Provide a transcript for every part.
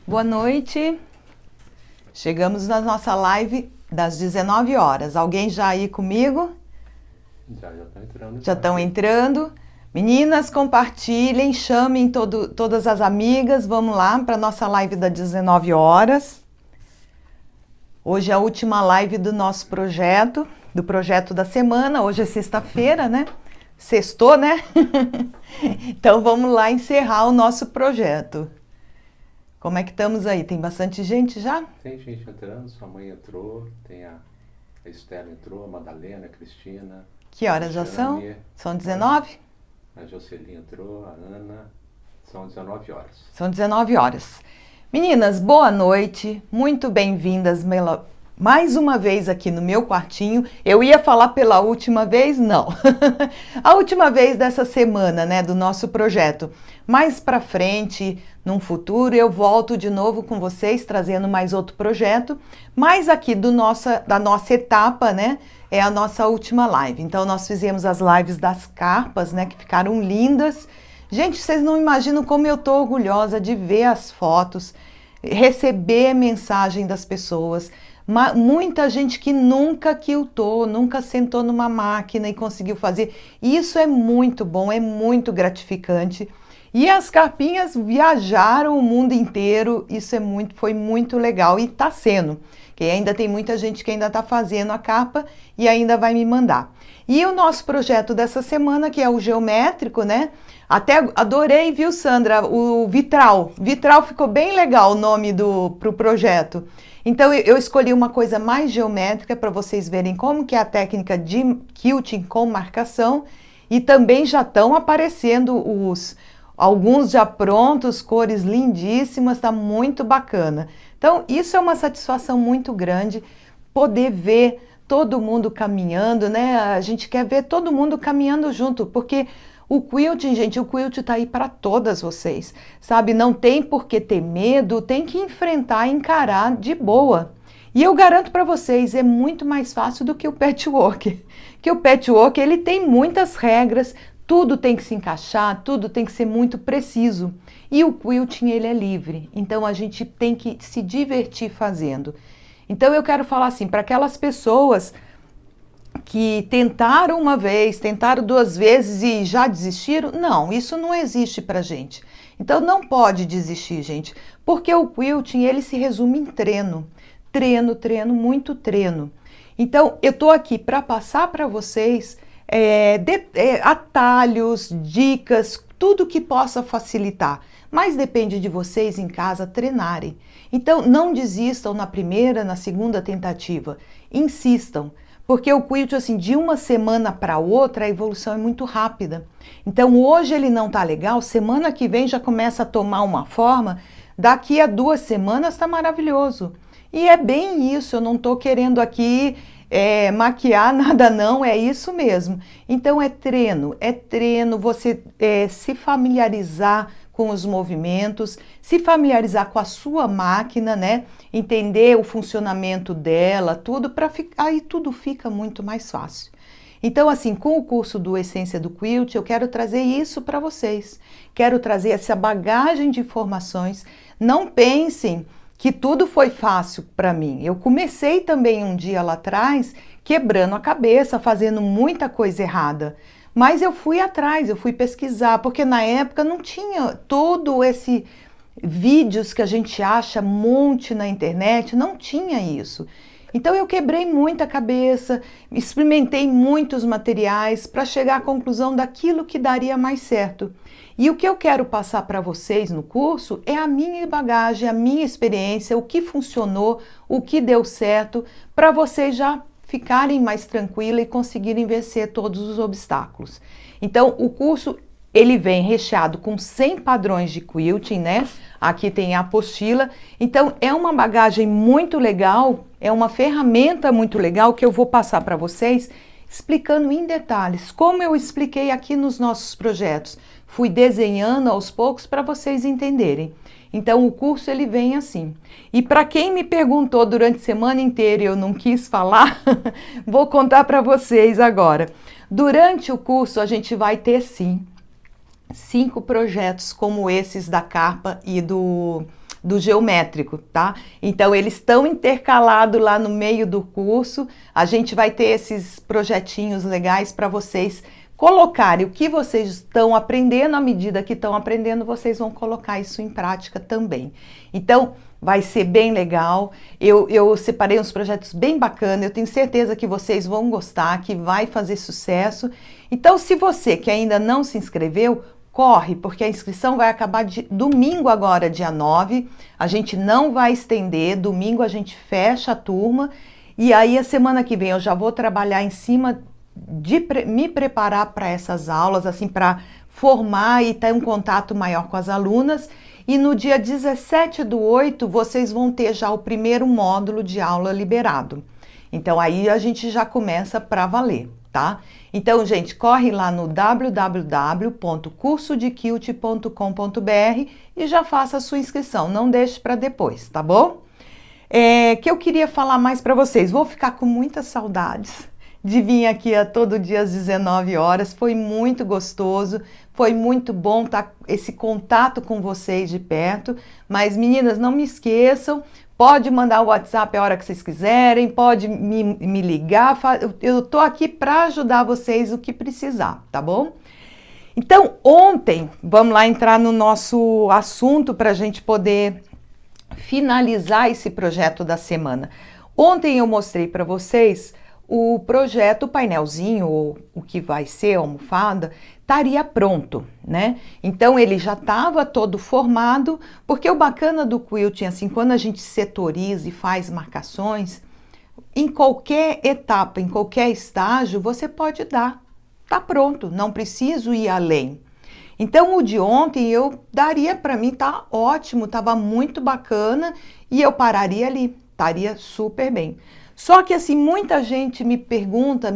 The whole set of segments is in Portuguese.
Boa noite. Chegamos na nossa live das 19 horas. Alguém já aí comigo? Já estão entrando. Já estão entrando. Meninas, compartilhem, chamem todas as amigas. Vamos lá para a nossa live das 19 horas. Hoje é a última live do nosso projeto, do projeto da semana. Hoje é sexta-feira, né? Sextou, né? Então vamos lá encerrar o nosso projeto. Como é que estamos aí? Tem bastante gente já? Tem gente entrando, sua mãe entrou, tem a Estela entrou, a Madalena, a Cristina. Que horas já são? São 19? A Jocelyn entrou, a Ana. São 19 horas. São 19 horas. Meninas, boa noite. Muito bem-vindas mais uma vez aqui no meu quartinho. Eu ia falar pela última vez? Não. A última vez dessa semana, né, do nosso projeto. Mais pra frente, num futuro, eu volto de novo com vocês, trazendo mais outro projeto. Mas aqui da nossa etapa, né, é a nossa última live. Então, nós fizemos as lives das carpas, né, que ficaram lindas. Gente, vocês não imaginam como eu tô orgulhosa de ver as fotos, receber mensagem das pessoas. Muita gente que nunca quiltou, nunca sentou numa máquina e conseguiu fazer. Isso é muito bom, é muito gratificante. E as carpinhas viajaram o mundo inteiro, isso foi muito legal e está sendo. Que ainda tem muita gente que ainda está fazendo a carpa e ainda vai me mandar. E o nosso projeto dessa semana, que é o geométrico, né? Até adorei, viu, Sandra, o vitral. Vitral ficou bem legal o nome pro projeto. Então eu escolhi uma coisa mais geométrica para vocês verem como que é a técnica de quilting com marcação. E também já estão aparecendo alguns já prontos, cores lindíssimas, tá muito bacana. Então isso é uma satisfação muito grande, poder ver todo mundo caminhando, né? A gente quer ver todo mundo caminhando junto, porque o quilting, gente, o quilting tá aí para todas vocês, sabe? Não tem por que ter medo, tem que enfrentar, encarar de boa. E eu garanto para vocês, é muito mais fácil do que o patchwork. Que o patchwork, ele tem muitas regras, tudo tem que se encaixar, tudo tem que ser muito preciso. E o quilting, ele é livre, então a gente tem que se divertir fazendo. Então eu quero falar assim, para aquelas pessoas que tentaram uma vez, tentaram duas vezes e já desistiram, não, isso não existe pra gente. Então não pode desistir, gente, porque o quilting, ele se resume em treino. Treino, treino, muito treino. Então eu tô aqui para passar para vocês atalhos, dicas, tudo que possa facilitar. Mas depende de vocês em casa treinarem. Então não desistam na primeira, na segunda tentativa. Insistam. Porque o quilting, assim, de uma semana para outra, a evolução é muito rápida. Então, hoje ele não tá legal, semana que vem já começa a tomar uma forma, daqui a 2 semanas tá maravilhoso. E é bem isso, eu não tô querendo aqui maquiar nada não, é isso mesmo. Então, é treino, você se familiarizar com os movimentos, se familiarizar com a sua máquina, né? Entender o funcionamento dela, tudo, aí tudo fica muito mais fácil. Então, assim, com o curso do Essência do Quilt, eu quero trazer isso para vocês. Quero trazer essa bagagem de informações. Não pensem que tudo foi fácil para mim. Eu comecei também um dia lá atrás, quebrando a cabeça, fazendo muita coisa errada. Mas eu fui atrás, eu fui pesquisar, porque na época não tinha todo esse vídeos que a gente acha um monte na internet, não tinha isso. Então eu quebrei muita cabeça, experimentei muitos materiais para chegar à conclusão daquilo que daria mais certo. E o que eu quero passar para vocês no curso é a minha bagagem, a minha experiência, o que funcionou, o que deu certo, para vocês já ficarem mais tranquilos e conseguirem vencer todos os obstáculos. Então, o curso, ele vem recheado com 100 padrões de quilting, né? Aqui tem a apostila. Então, é uma bagagem muito legal, é uma ferramenta muito legal que eu vou passar para vocês, explicando em detalhes, como eu expliquei aqui nos nossos projetos. Fui desenhando aos poucos para vocês entenderem. Então, o curso, ele vem assim. E para quem me perguntou durante a semana inteira e eu não quis falar, vou contar para vocês agora. Durante o curso, a gente vai ter, sim, 5 projetos como esses da carpa e do geométrico, tá? Então eles estão intercalados lá no meio do curso. A gente vai ter esses projetinhos legais para vocês colocarem o que vocês estão aprendendo. À medida que estão aprendendo, vocês vão colocar isso em prática também. Então vai ser bem legal. Eu separei uns projetos bem bacanas. Eu tenho certeza que vocês vão gostar, que vai fazer sucesso. Então, se você que ainda não se inscreveu, corre, porque a inscrição vai acabar domingo agora, dia 9. A gente não vai estender, domingo a gente fecha a turma. E aí a semana que vem eu já vou trabalhar em cima de me preparar para essas aulas, assim, para formar e ter um contato maior com as alunas. E no dia 17/8 vocês vão ter já o primeiro módulo de aula liberado. Então aí a gente já começa para valer, tá? Então, gente, corre lá no www.cursodequilt.com.br e já faça a sua inscrição, não deixe para depois, tá bom? Que eu queria falar mais para vocês, vou ficar com muitas saudades de vir aqui todo dia às 19 horas, foi muito gostoso, foi muito bom estar esse contato com vocês de perto, mas meninas, não me esqueçam, pode mandar o WhatsApp a hora que vocês quiserem, pode me ligar, eu tô aqui para ajudar vocês o que precisar, tá bom? Então, ontem, vamos lá entrar no nosso assunto para a gente poder finalizar esse projeto da semana. Ontem eu mostrei para vocês o projeto, o painelzinho, ou o que vai ser a almofada, estaria pronto, né? Então ele já estava todo formado, porque o bacana do quilting, assim, quando a gente setoriza e faz marcações, em qualquer etapa, em qualquer estágio, você pode dar. Tá pronto, não preciso ir além. Então o de ontem eu daria para mim, tá ótimo, tava muito bacana e eu pararia ali, estaria super bem. Só que assim, muita gente me pergunta,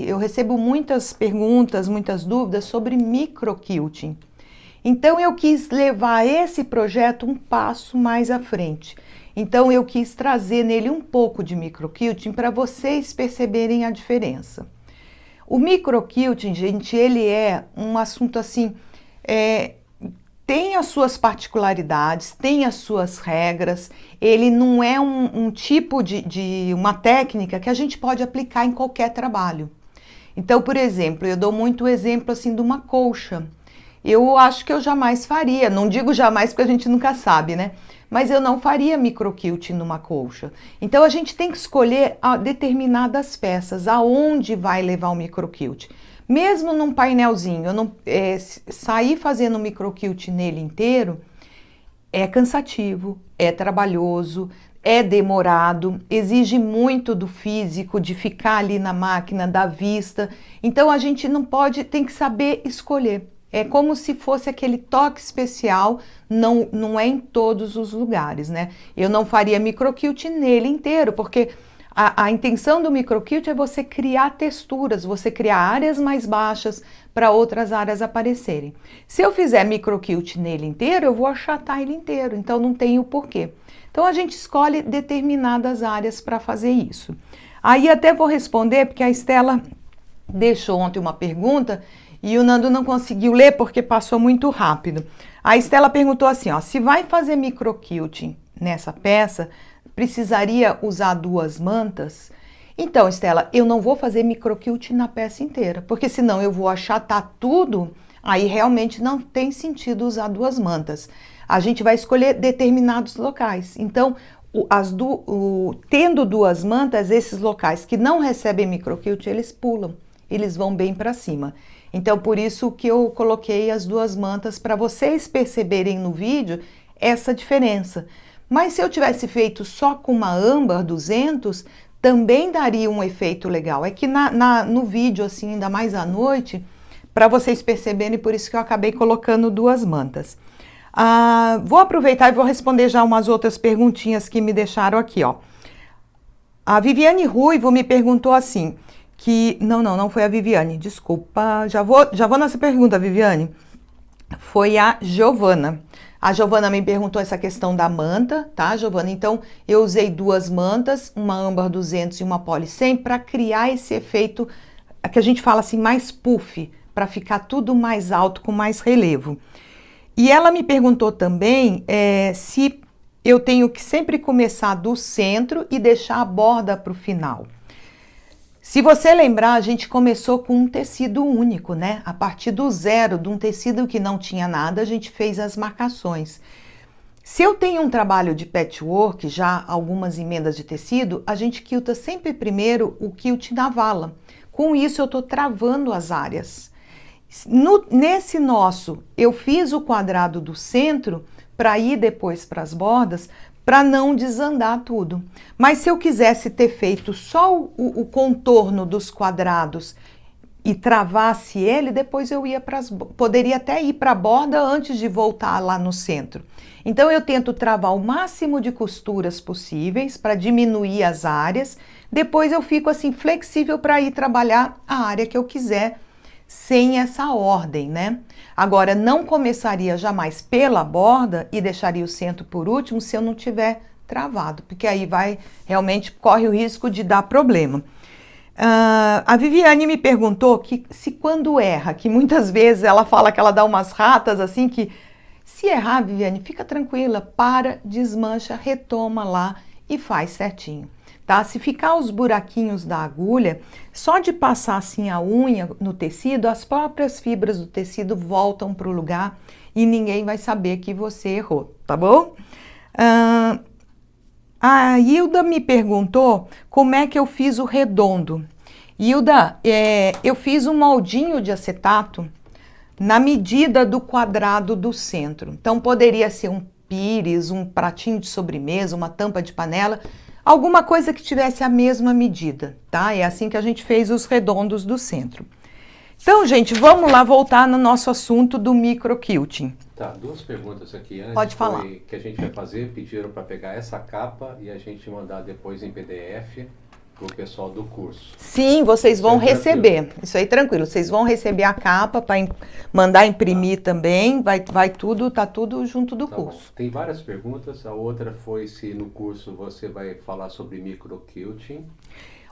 eu recebo muitas perguntas, muitas dúvidas sobre microquilting. Então eu quis levar esse projeto um passo mais à frente. Então eu quis trazer nele um pouco de microquilting para vocês perceberem a diferença. O microquilting, gente, ele é um assunto assim, tem as suas particularidades, tem as suas regras, ele não é um tipo de uma técnica que a gente pode aplicar em qualquer trabalho. Então, por exemplo, eu dou muito exemplo assim de uma colcha. Eu acho que eu jamais faria, não digo jamais porque a gente nunca sabe, né? Mas eu não faria microquilting numa colcha. Então a gente tem que escolher determinadas peças, aonde vai levar o microquilting. Mesmo num painelzinho, eu não sair fazendo microquilting nele inteiro é cansativo, é trabalhoso, é demorado, exige muito do físico, de ficar ali na máquina, da vista. Então a gente não pode, tem que saber escolher. É como se fosse aquele toque especial, não é em todos os lugares, né? Eu não faria microquilting nele inteiro, porque a intenção do microquilting é você criar texturas, você criar áreas mais baixas para outras áreas aparecerem. Se eu fizer microquilting nele inteiro, eu vou achatar ele inteiro, então não tem o porquê. Então a gente escolhe determinadas áreas para fazer isso. Aí até vou responder, porque a Estela deixou ontem uma pergunta e o Nando não conseguiu ler porque passou muito rápido. A Estela perguntou assim, ó, se vai fazer microquilting nessa peça, precisaria usar 2 mantas? Então, Estela, eu não vou fazer microquilting na peça inteira, porque senão eu vou achatar tudo, aí realmente não tem sentido usar 2 mantas. A gente vai escolher determinados locais. Então, tendo 2 mantas, esses locais que não recebem microquilting, eles pulam, eles vão bem para cima. Então, por isso que eu coloquei as 2 mantas para vocês perceberem no vídeo essa diferença. Mas se eu tivesse feito só com uma âmbar 200, também daria um efeito legal. É que no vídeo, assim, ainda mais à noite, para vocês perceberem, por isso que eu acabei colocando 2 mantas. Vou aproveitar e vou responder já umas outras perguntinhas que me deixaram aqui, ó. A Viviane Ruivo me perguntou assim, não foi a Viviane, desculpa, já vou nessa pergunta, Viviane. Foi a Giovana. A Giovana me perguntou essa questão da manta, tá, Giovana? Então, eu usei 2 mantas, uma âmbar 200 e uma poli 100 para criar esse efeito que a gente fala assim, mais puff, para ficar tudo mais alto, com mais relevo. E ela me perguntou também se eu tenho que sempre começar do centro e deixar a borda para o final. Se você lembrar, a gente começou com um tecido único, né? A partir do zero, de um tecido que não tinha nada, a gente fez as marcações. Se eu tenho um trabalho de patchwork, já algumas emendas de tecido, a gente quilta sempre primeiro o quilt na vala. Com isso eu estou travando as áreas. Nesse nosso, eu fiz o quadrado do centro para ir depois para as bordas, para não desandar tudo. Mas se eu quisesse ter feito só o contorno dos quadrados e travasse ele, depois eu ia poderia até ir para a borda antes de voltar lá no centro. Então eu tento travar o máximo de costuras possíveis para diminuir as áreas, depois eu fico assim flexível para ir trabalhar a área que eu quiser, sem essa ordem, né? Agora, não começaria jamais pela borda e deixaria o centro por último se eu não tiver travado, porque aí realmente corre o risco de dar problema. A Viviane me perguntou que se quando erra, que muitas vezes ela fala que ela dá umas ratas assim, que se errar, Viviane, fica tranquila, para, desmancha, retoma lá e faz certinho. Tá? Se ficar os buraquinhos da agulha, só de passar assim a unha no tecido, as próprias fibras do tecido voltam para o lugar e ninguém vai saber que você errou, tá bom? A Hilda me perguntou como é que eu fiz o redondo. Hilda, eu fiz um moldinho de acetato na medida do quadrado do centro. Então poderia ser um pires, um pratinho de sobremesa, uma tampa de panela, alguma coisa que tivesse a mesma medida, tá? É assim que a gente fez os redondos do centro. Então, gente, vamos lá voltar no nosso assunto do microquilting. Tá, duas perguntas aqui antes. Pode falar. Que a gente vai fazer, pediram para pegar essa capa e a gente mandar depois em PDF para o pessoal do curso. Sim, vocês vão receber. Isso aí tranquilo. Vocês vão receber a capa para mandar imprimir também. Vai tudo, tá tudo junto do curso. Bom. Tem várias perguntas. A outra foi se no curso você vai falar sobre microquilting.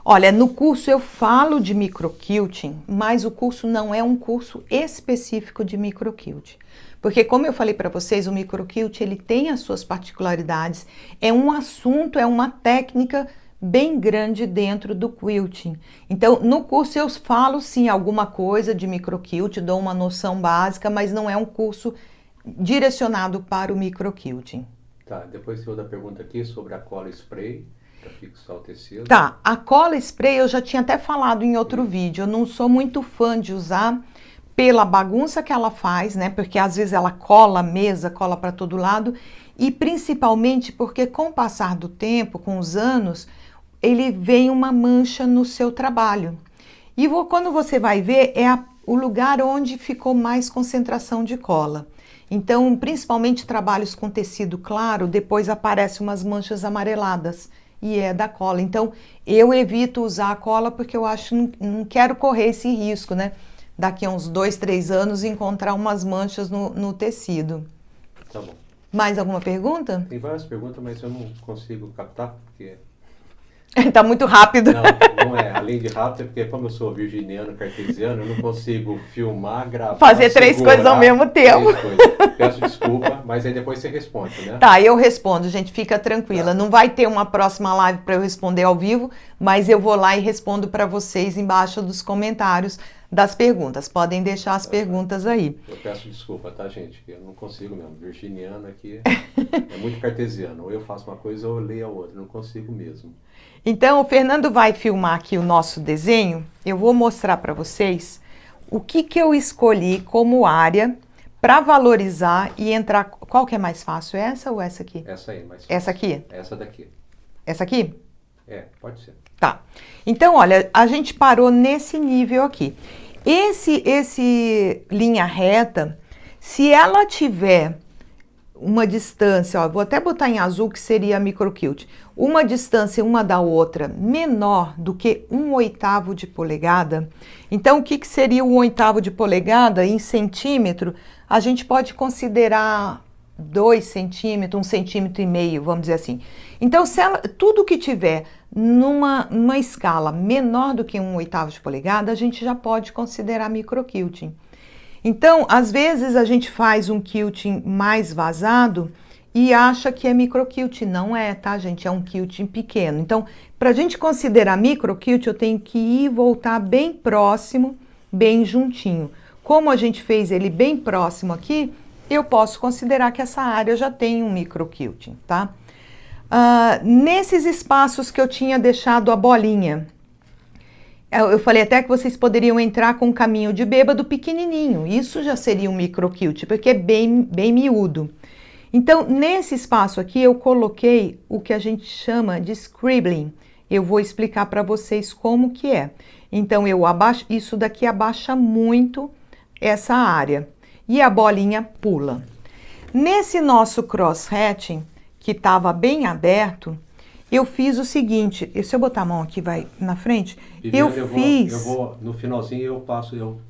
Olha, no curso eu falo de microquilting, mas o curso não é um curso específico de microquilting. Porque como eu falei para vocês, o microquilting ele tem as suas particularidades. É um assunto, é uma técnica bem grande dentro do quilting. Então, no curso eu falo sim alguma coisa de microquilting, dou uma noção básica, mas não é um curso direcionado para o microquilting. Tá, depois tem outra pergunta aqui sobre a cola spray para fixar o tecido. Tá, a cola spray eu já tinha até falado em outro vídeo, eu não sou muito fã de usar pela bagunça que ela faz, né? Porque às vezes ela cola a mesa, cola para todo lado, e principalmente porque com o passar do tempo, com os anos, ele vem uma mancha no seu trabalho. E quando você vai ver, é o lugar onde ficou mais concentração de cola. Então, principalmente trabalhos com tecido claro, depois aparecem umas manchas amareladas. E é da cola. Então, eu evito usar a cola porque eu acho, não quero correr esse risco, né? Daqui a uns 2, 3 anos encontrar umas manchas no tecido. Tá bom. Mais alguma pergunta? Tem várias perguntas, mas eu não consigo captar porque... Tá muito rápido. Não é. Além de rápido, é porque como eu sou virginiano, cartesiano, eu não consigo filmar, gravar, fazer 3 coisas ao mesmo tempo. Peço desculpa, mas aí depois você responde, né? Tá, eu respondo, gente, fica tranquila. Tá. Não vai ter uma próxima live para eu responder ao vivo, mas eu vou lá e respondo para vocês embaixo dos comentários das perguntas. Podem deixar as perguntas aí. Eu peço desculpa, tá, gente? Eu não consigo mesmo. Virginiano aqui é muito cartesiano. Ou eu faço uma coisa ou eu leio a outra. Não consigo mesmo. Então, o Fernando vai filmar aqui o nosso desenho. Eu vou mostrar para vocês o que eu escolhi como área para valorizar e entrar... Qual que é mais fácil? Essa ou essa aqui? Essa aí, mais fácil. Essa aqui? Essa daqui. Essa aqui? É, pode ser. Tá. Então, olha, a gente parou nesse nível aqui. Esse linha reta, se ela tiver uma distância, ó, vou até botar em azul que seria a microquilt, uma distância uma da outra menor do que 1/8 de polegada, então o que seria 1/8 de polegada em centímetro? A gente pode considerar 2 centímetros, 1,5 centímetros, vamos dizer assim. Então, se ela, tudo que tiver numa escala menor do que 1/8 de polegada, a gente já pode considerar microquilting. Então, às vezes a gente faz um quilting mais vazado e acha que é microquilt. Não é, tá, gente? É um quilting pequeno. Então, para a gente considerar microquilt, eu tenho que ir e voltar bem próximo, bem juntinho. Como a gente fez ele bem próximo aqui, eu posso considerar que essa área já tem um microquilting, tá? Nesses espaços que eu tinha deixado a bolinha, eu falei até que vocês poderiam entrar com um caminho de bêbado pequenininho. Isso já seria um microquilt, porque é bem miúdo. Então, nesse espaço aqui, eu coloquei o que a gente chama de scribbling. Eu vou explicar para vocês como que é. Então, eu abaixo, isso daqui abaixa muito essa área. E a bolinha pula. Nesse nosso cross-hatching, que estava bem aberto, eu fiz o seguinte, se eu botar a mão aqui, vai na frente, Viviane, eu vou, no finalzinho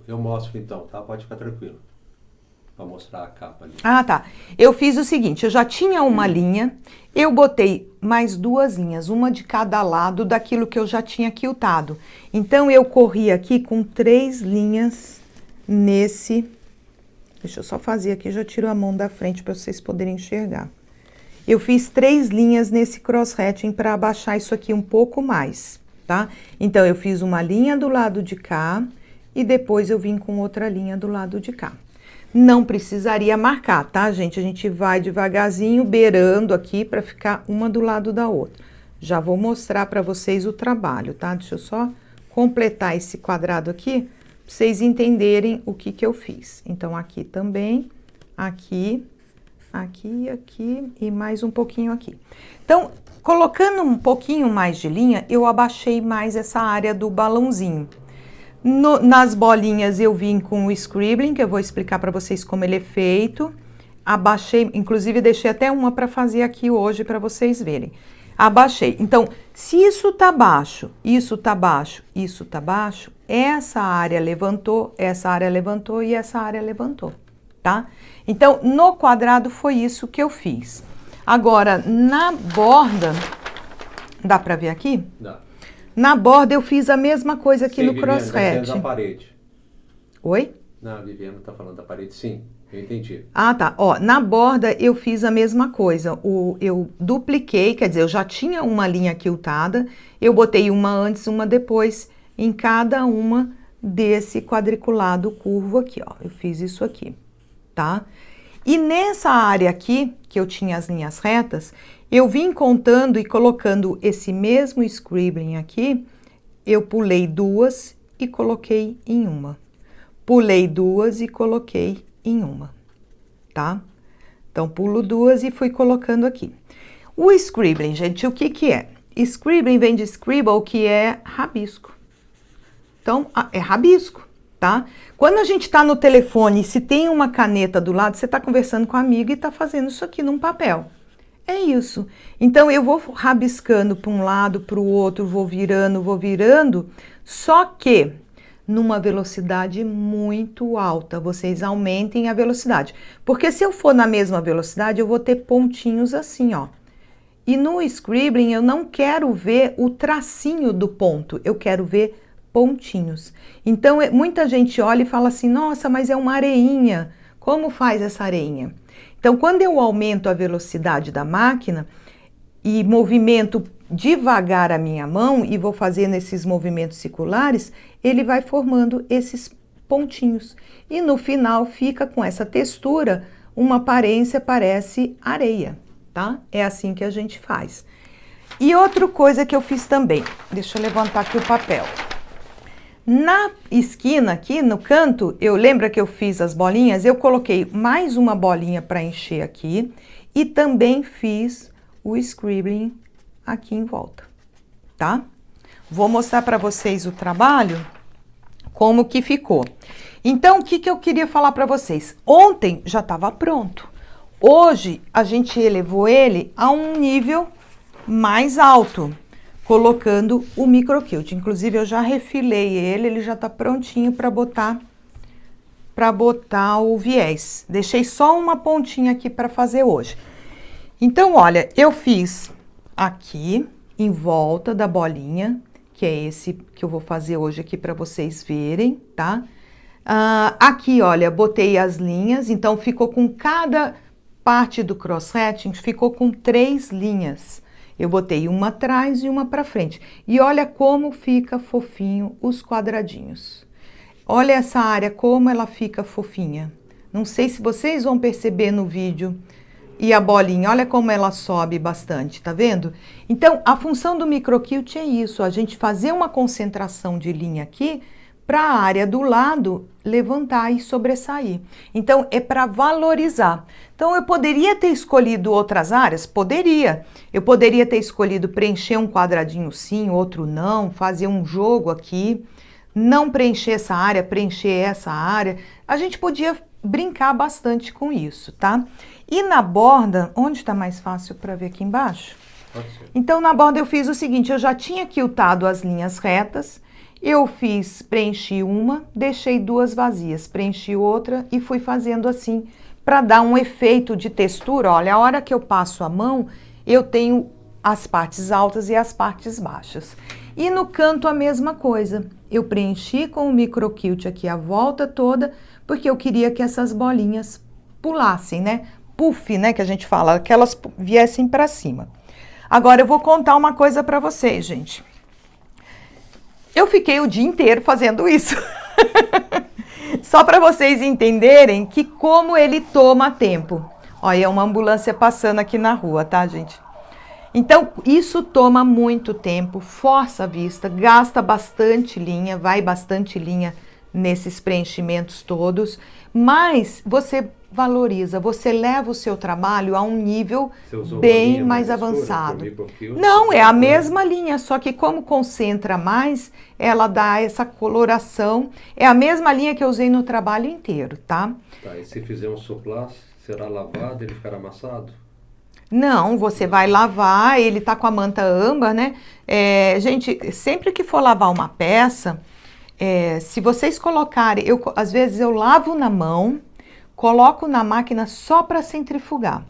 eu mostro então, tá? Pode ficar tranquilo. Para mostrar a capa ali. Ah, tá. Eu fiz o seguinte, eu já tinha uma linha, eu botei mais 2 linhas, uma de cada lado daquilo que eu já tinha quiltado. Então, eu corri aqui com 3 linhas nesse... Deixa eu só fazer aqui, já tiro a mão da frente para vocês poderem enxergar. Eu fiz 3 linhas nesse cross-hatching para abaixar isso aqui um pouco mais, tá? Então, eu fiz uma linha do lado de cá e depois eu vim com outra linha do lado de cá. Não precisaria marcar, tá, gente? A gente vai devagarzinho, beirando aqui para ficar uma do lado da outra. Já vou mostrar para vocês o trabalho, tá? Deixa eu só completar esse quadrado aqui, para vocês entenderem o que eu fiz. Então, aqui também, aqui, aqui, aqui e mais um pouquinho aqui. Então, colocando um pouquinho mais de linha, eu abaixei mais essa área do balãozinho. Nas bolinhas eu vim com o scribbling, que eu vou explicar para vocês como ele é feito. Abaixei, inclusive deixei até uma para fazer aqui hoje para vocês verem. Abaixei. Então, se isso tá baixo, isso tá baixo, isso tá baixo, essa área levantou e essa área levantou, tá? Então, no quadrado foi isso que eu fiz. Agora, na borda, dá para ver aqui? Dá. Na borda eu fiz a mesma coisa aqui no cross-hatch. Da parede. Oi? Não, a Viviane tá falando da parede, sim. Eu entendi. Ah, tá. Ó, na borda eu fiz a mesma coisa. Eu dupliquei, quer dizer, eu já tinha uma linha quiltada, eu botei uma antes, uma depois, em cada uma desse quadriculado curvo aqui, ó. Eu fiz isso aqui, tá? E nessa área aqui, que eu tinha as linhas retas, eu vim contando e colocando esse mesmo scribbling aqui, eu pulei 2 e coloquei em uma. Pulei 2 e coloquei em uma, tá? Então, pulo 2 e fui colocando aqui. O scribbling, gente, o que que é? Scribbling vem de scribble, que é rabisco. Então, é rabisco, tá? Quando a gente tá no telefone, se tem uma caneta do lado, você tá conversando com a amiga e tá fazendo isso aqui num papel. É isso. Então, eu vou rabiscando para um lado, para o outro, vou virando, só que numa velocidade muito alta. Vocês aumentem a velocidade. Porque se eu for na mesma velocidade, eu vou ter pontinhos assim, ó. E no scribbling, eu não quero ver o tracinho do ponto, eu quero ver pontinhos. Então, muita gente olha e fala assim, nossa, mas é uma areinha. Como faz essa areinha? Então, quando eu aumento a velocidade da máquina e movimento devagar a minha mão e vou fazendo esses movimentos circulares, ele vai formando esses pontinhos. E no final fica com essa textura, uma aparência, parece areia, tá? É assim que a gente faz. E outra coisa que eu fiz também, deixa eu levantar aqui o papel. Na esquina aqui, no canto, lembra que eu fiz as bolinhas? Eu coloquei mais uma bolinha para encher aqui e também fiz o scribbling aqui em volta, tá? Vou mostrar para vocês o trabalho, como que ficou. Então, o que que eu queria falar para vocês? Ontem já estava pronto. Hoje, a gente elevou ele a um nível mais alto, colocando o microquilt. Inclusive, eu já refilei ele já tá prontinho para botar o viés. Deixei só uma pontinha aqui para fazer hoje. Então, olha, eu fiz aqui em volta da bolinha, que é esse que eu vou fazer hoje aqui para vocês verem, tá? Aqui, olha, botei as linhas, então ficou com cada parte do cross-hatching ficou com 3 linhas. Eu botei uma atrás e uma para frente. E olha como fica fofinho os quadradinhos. Olha essa área, como ela fica fofinha. Não sei se vocês vão perceber no vídeo. E a bolinha, olha como ela sobe bastante, tá vendo? Então, a função do microquilt é isso, a gente fazer uma concentração de linha aqui para a área do lado levantar e sobressair. Então, é para valorizar. Então, eu poderia ter escolhido outras áreas? Poderia. Eu poderia ter escolhido preencher um quadradinho sim, outro não, fazer um jogo aqui, não preencher essa área, preencher essa área. A gente podia brincar bastante com isso, tá? E na borda, onde está mais fácil para ver aqui embaixo? Então, na borda eu fiz o seguinte, eu já tinha quiltado as linhas retas, eu preenchi uma, deixei 2 vazias, preenchi outra e fui fazendo assim, para dar um efeito de textura. Olha, a hora que eu passo a mão, eu tenho as partes altas e as partes baixas. E no canto a mesma coisa, eu preenchi com o microquilt aqui a volta toda, porque eu queria que essas bolinhas pulassem, né? Puff, né, que a gente fala, que elas viessem para cima. Agora eu vou contar uma coisa para vocês, gente. Eu fiquei o dia inteiro fazendo isso. Só para vocês entenderem que como ele toma tempo. Olha, é uma ambulância passando aqui na rua, tá, gente? Então, isso toma muito tempo, força a vista, gasta bastante linha, vai bastante linha nesses preenchimentos todos, mas você valoriza, você leva o seu trabalho a um nível bem mais avançado. Não, é a mesma linha, só que como concentra mais, ela dá essa coloração. É a mesma linha que eu usei no trabalho inteiro, tá? Tá, e se fizer um soplá, será lavado, ele ficará amassado? Não, você vai lavar, ele tá com a manta âmbar, né? Gente, sempre que for lavar uma peça, se vocês colocarem, às vezes eu lavo na mão, coloco na máquina só para centrifugar.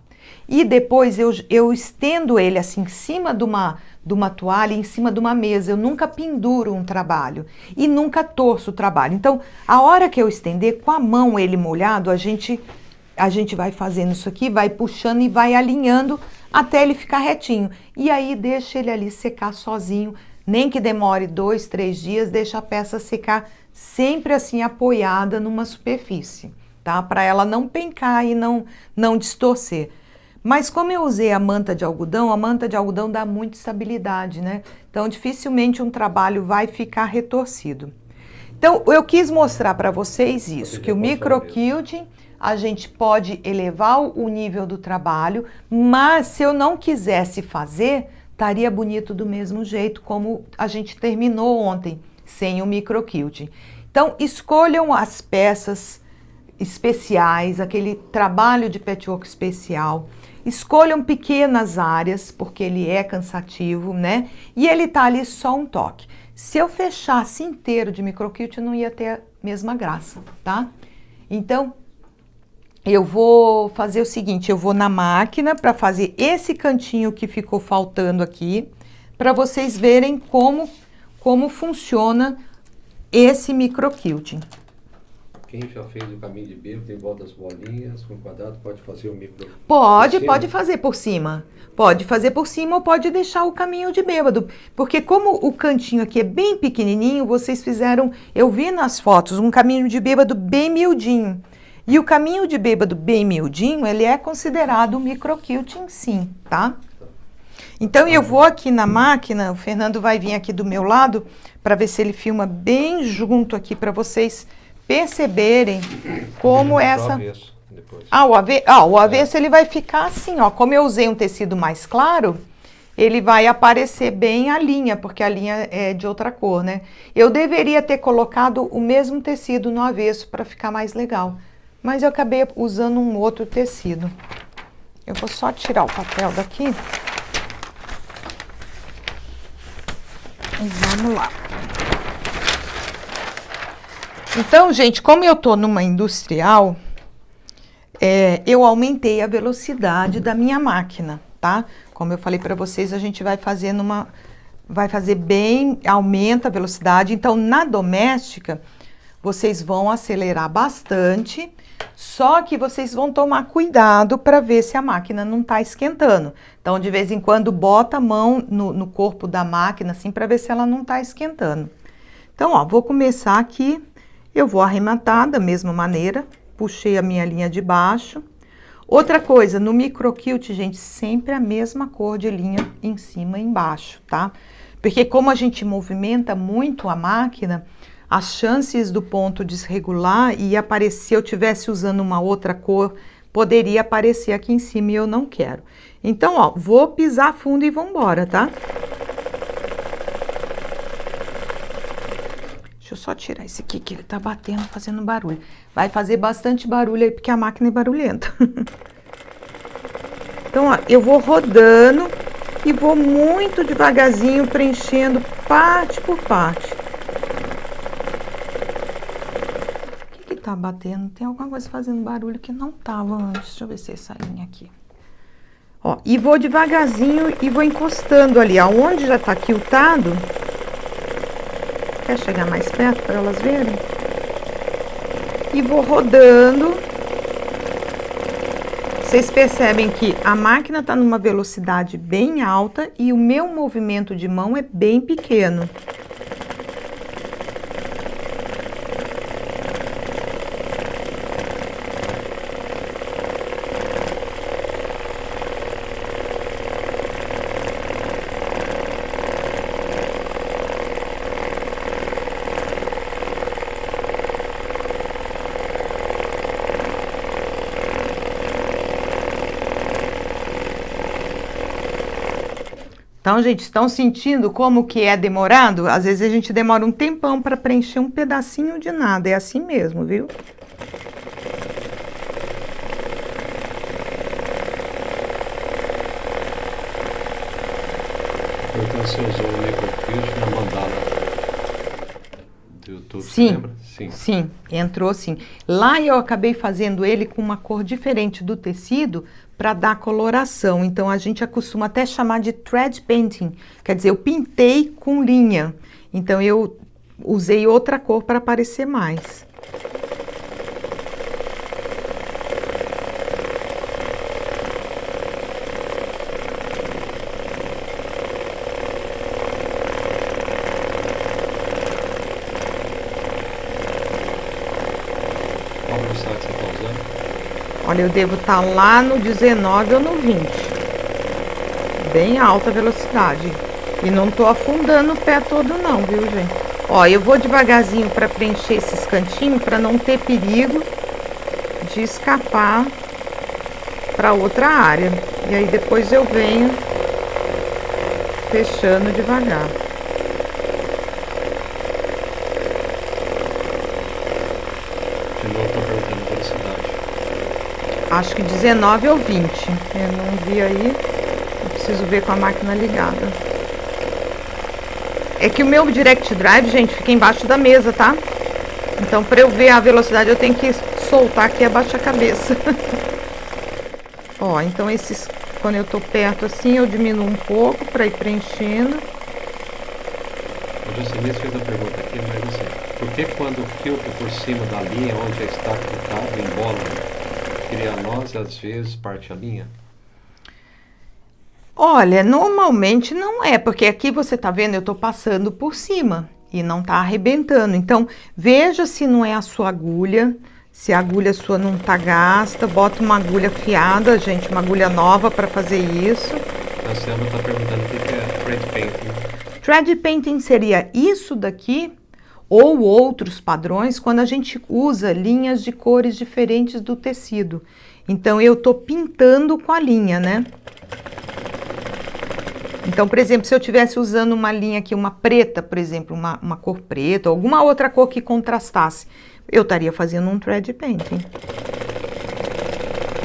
E depois eu estendo ele assim em cima de uma toalha, em cima de uma mesa. Eu nunca penduro um trabalho e nunca torço o trabalho. Então, a hora que eu estender com a mão ele molhado, a gente vai fazendo isso aqui, vai puxando e vai alinhando até ele ficar retinho. E aí deixa ele ali secar sozinho, nem que demore 2, 3 dias, deixa a peça secar sempre assim apoiada numa superfície. Tá? Para ela não pencar e não distorcer. Mas como eu usei a manta de algodão dá muita estabilidade, né? Então dificilmente um trabalho vai ficar retorcido. Então eu quis mostrar para vocês isso, que o microquilting a gente pode elevar o nível do trabalho, mas se eu não quisesse fazer, estaria bonito do mesmo jeito como a gente terminou ontem, sem o microquilting. Então escolham as peças especiais, aquele trabalho de patchwork especial. Escolham pequenas áreas, porque ele é cansativo, né? E ele tá ali só um toque. Se eu fechasse inteiro de microquilt, não ia ter a mesma graça, tá? Então, eu vou fazer o seguinte, eu vou na máquina para fazer esse cantinho que ficou faltando aqui, para vocês verem como funciona esse microquilting. Quem já fez o caminho de bêbado, tem volta das bolinhas, com quadrado, pode fazer o micro... Pode fazer por cima. Pode fazer por cima ou pode deixar o caminho de bêbado. Porque como o cantinho aqui é bem pequenininho, vocês fizeram, eu vi nas fotos, um caminho de bêbado bem miudinho. E o caminho de bêbado bem miudinho, ele é considerado microquilting sim, tá? Então eu vou aqui na máquina, o Fernando vai vir aqui do meu lado, para ver se ele filma bem junto aqui para vocês perceberem como essa... O avesso ele vai ficar assim, ó. Como eu usei um tecido mais claro, ele vai aparecer bem a linha, porque a linha é de outra cor, né? Eu deveria ter colocado o mesmo tecido no avesso para ficar mais legal, mas eu acabei usando um outro tecido. Eu vou só tirar o papel daqui. E vamos lá. Então, gente, como eu tô numa industrial, eu aumentei a velocidade da minha máquina, tá? Como eu falei para vocês, a gente vai fazer aumenta a velocidade. Então, na doméstica, vocês vão acelerar bastante, só que vocês vão tomar cuidado para ver se a máquina não está esquentando. Então, de vez em quando, bota a mão no corpo da máquina, assim, para ver se ela não está esquentando. Então, ó, vou começar aqui, eu vou arrematar da mesma maneira, puxei a minha linha de baixo. Outra coisa, no microquilt, gente, sempre a mesma cor de linha em cima e embaixo, tá? Porque como a gente movimenta muito a máquina, as chances do ponto desregular e aparecer, se eu estivesse usando uma outra cor, poderia aparecer aqui em cima e eu não quero. Então, ó, vou pisar fundo e vamos embora, tá? Deixa eu só tirar esse aqui que ele tá batendo, fazendo barulho. Vai fazer bastante barulho aí, porque a máquina é barulhenta. Então, ó, eu vou rodando e vou muito devagarzinho preenchendo parte por parte. O que tá batendo? Tem alguma coisa fazendo barulho que não tava antes. Deixa eu ver se é essa linha aqui. Ó, e vou devagarzinho e vou encostando ali, aonde já tá quiltado. Quer chegar mais perto para elas verem? E vou rodando. Vocês percebem que a máquina está numa velocidade bem alta e o meu movimento de mão é bem pequeno. Então, gente, estão sentindo como que é demorado? Às vezes a gente demora um tempão para preencher um pedacinho de nada. É assim mesmo, viu? Então você usou o microquilt na mandala do YouTube, sim, você lembra? Sim, entrou sim. Lá eu acabei fazendo ele com uma cor diferente do tecido para dar coloração. Então a gente costuma até chamar de thread painting, quer dizer, eu pintei com linha. Então eu usei outra cor para aparecer mais. Qual velocidade você está usando? Olha, eu devo estar lá no 19 ou no 20. Bem alta velocidade. E não tô afundando o pé todo não, viu, gente? Ó, eu vou devagarzinho para preencher esses cantinhos, para não ter perigo de escapar para outra área. E aí depois eu venho fechando devagar. De novo, estou perguntando a velocidade. Acho que 19 ou 20. Eu não vi aí. Eu preciso ver com a máquina ligada. É que o meu Direct Drive, gente, fica embaixo da mesa, tá? Então, para eu ver a velocidade, eu tenho que soltar aqui abaixo a cabeça. Ó, então esses, quando eu tô perto assim, eu diminuo um pouco para ir preenchendo. Eu já fez a pergunta aqui, mas assim, por que quando filtra por cima da linha onde já está quiltado em bola, cria nós às vezes parte a linha? Olha, normalmente não é, porque aqui você tá vendo, eu tô passando por cima e não tá arrebentando. Então, veja se não é a sua agulha, se a agulha sua não tá gasta, bota uma agulha afiada, gente, uma agulha nova para fazer isso. A Selma está perguntando o que é thread painting. Thread painting seria isso daqui ou outros padrões quando a gente usa linhas de cores diferentes do tecido. Então, eu tô pintando com a linha, né? Então, por exemplo, se eu estivesse usando uma linha aqui, uma preta, por exemplo, uma cor preta, ou alguma outra cor que contrastasse, eu estaria fazendo um thread painting.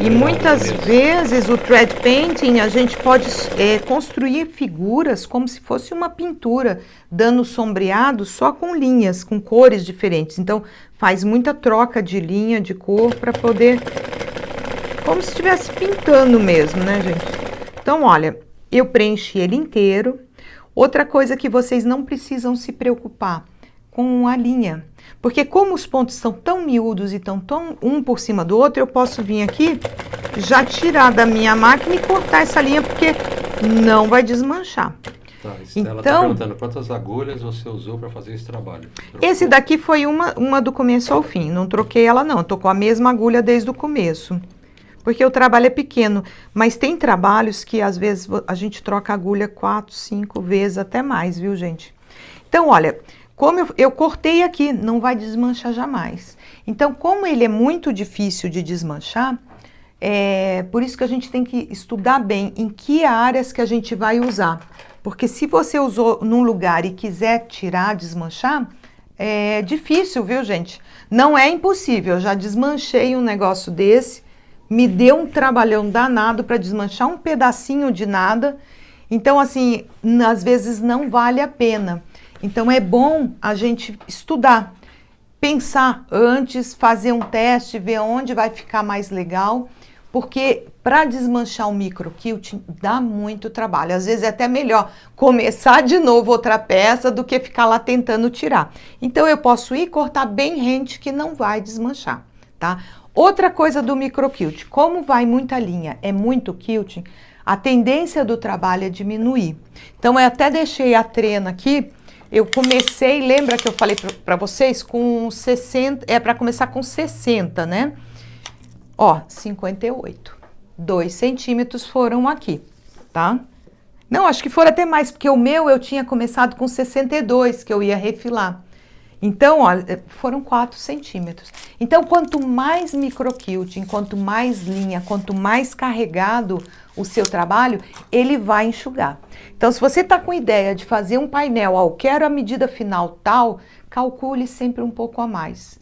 E muitas vezes o thread painting a gente pode construir figuras como se fosse uma pintura, dando sombreado só com linhas, com cores diferentes. Então, faz muita troca de linha, de cor, para poder... como se estivesse pintando mesmo, né, gente? Então, olha... eu preenchi ele inteiro. Outra coisa que vocês não precisam se preocupar, com a linha. Porque como os pontos são tão miúdos e estão tão um por cima do outro, eu posso vir aqui, já tirar da minha máquina e cortar essa linha, porque não vai desmanchar. Tá, Estela está perguntando quantas agulhas você usou para fazer esse trabalho. Esse daqui foi uma do começo ao fim, não troquei ela não, estou com a mesma agulha desde o começo. Porque o trabalho é pequeno, mas tem trabalhos que às vezes a gente troca a agulha 4, 5 vezes, até mais, viu, gente? Então, olha, como eu cortei aqui, não vai desmanchar jamais. Então, como ele é muito difícil de desmanchar, por isso que a gente tem que estudar bem em que áreas que a gente vai usar. Porque se você usou num lugar e quiser tirar, desmanchar, é difícil, viu, gente? Não é impossível, eu já desmanchei um negócio desse, me deu um trabalhão danado para desmanchar um pedacinho de nada. Então, assim, às vezes não vale a pena. Então, é bom a gente estudar, pensar antes, fazer um teste, ver onde vai ficar mais legal, porque para desmanchar um microquilting dá muito trabalho. Às vezes é até melhor começar de novo outra peça do que ficar lá tentando tirar. Então, eu posso ir cortar bem rente que não vai desmanchar, tá? Outra coisa do microquilting, como vai muita linha, é muito quilting, a tendência do trabalho é diminuir. Então, eu até deixei a trena aqui, eu comecei, lembra que eu falei para vocês, com 60, para começar com 60, né? Ó, 58. 2 centímetros foram aqui, tá? Não, acho que foram até mais, porque o meu eu tinha começado com 62, que eu ia refilar. Então, olha, foram 4 centímetros. Então, quanto mais microquilting, quanto mais linha, quanto mais carregado o seu trabalho, ele vai enxugar. Então, se você está com ideia de fazer um painel, eu quero a medida final tal, calcule sempre um pouco a mais,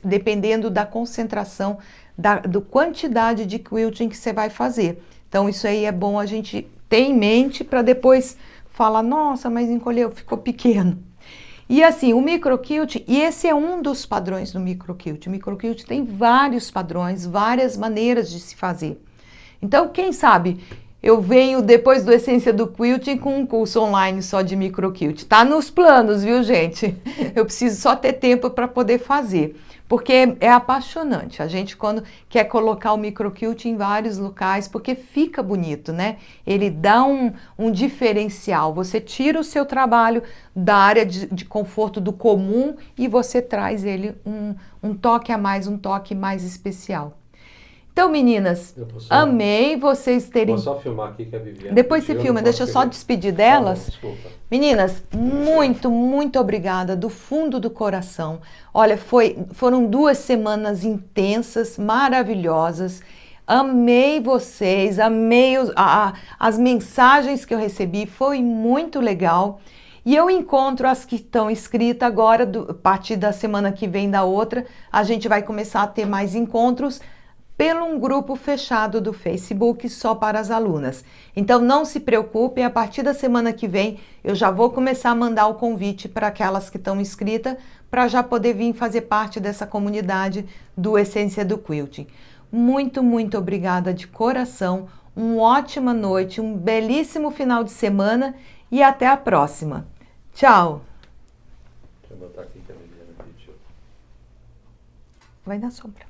dependendo da concentração, da quantidade de quilting que você vai fazer. Então, isso aí é bom a gente ter em mente para depois falar, nossa, mas encolheu, ficou pequeno. E assim, o microquilting, e esse é um dos padrões do microquilting. O microquilting tem vários padrões, várias maneiras de se fazer. Então, quem sabe, eu venho depois do Essência do Quilting com um curso online só de microquilting. Tá nos planos, viu, gente? Eu preciso só ter tempo para poder fazer. Porque é apaixonante. A gente, quando quer colocar o microquilting em vários locais, porque fica bonito, né? Ele dá um diferencial. Você tira o seu trabalho da área de conforto do comum e você traz ele um toque a mais, um toque mais especial. Então, meninas, amei vocês terem... Vou só filmar aqui que a Viviane... Depois você filma, deixa eu só despedir delas. Tá bom, desculpa. Meninas, muito obrigada do fundo do coração. Olha, foram 2 semanas intensas, maravilhosas. Amei vocês, amei as mensagens que eu recebi, foi muito legal. E eu encontro as que estão inscritas agora, a partir da semana que vem da outra, a gente vai começar a ter mais encontros pelo um grupo fechado do Facebook só para as alunas. Então não se preocupem, a partir da semana que vem eu já vou começar a mandar o convite para aquelas que estão inscritas, para já poder vir fazer parte dessa comunidade do Essência do Quilting. Muito obrigada de coração, uma ótima noite, um belíssimo final de semana e até a próxima. Tchau! Deixa eu botar aqui que a Viviane pediu. Vai na sombra.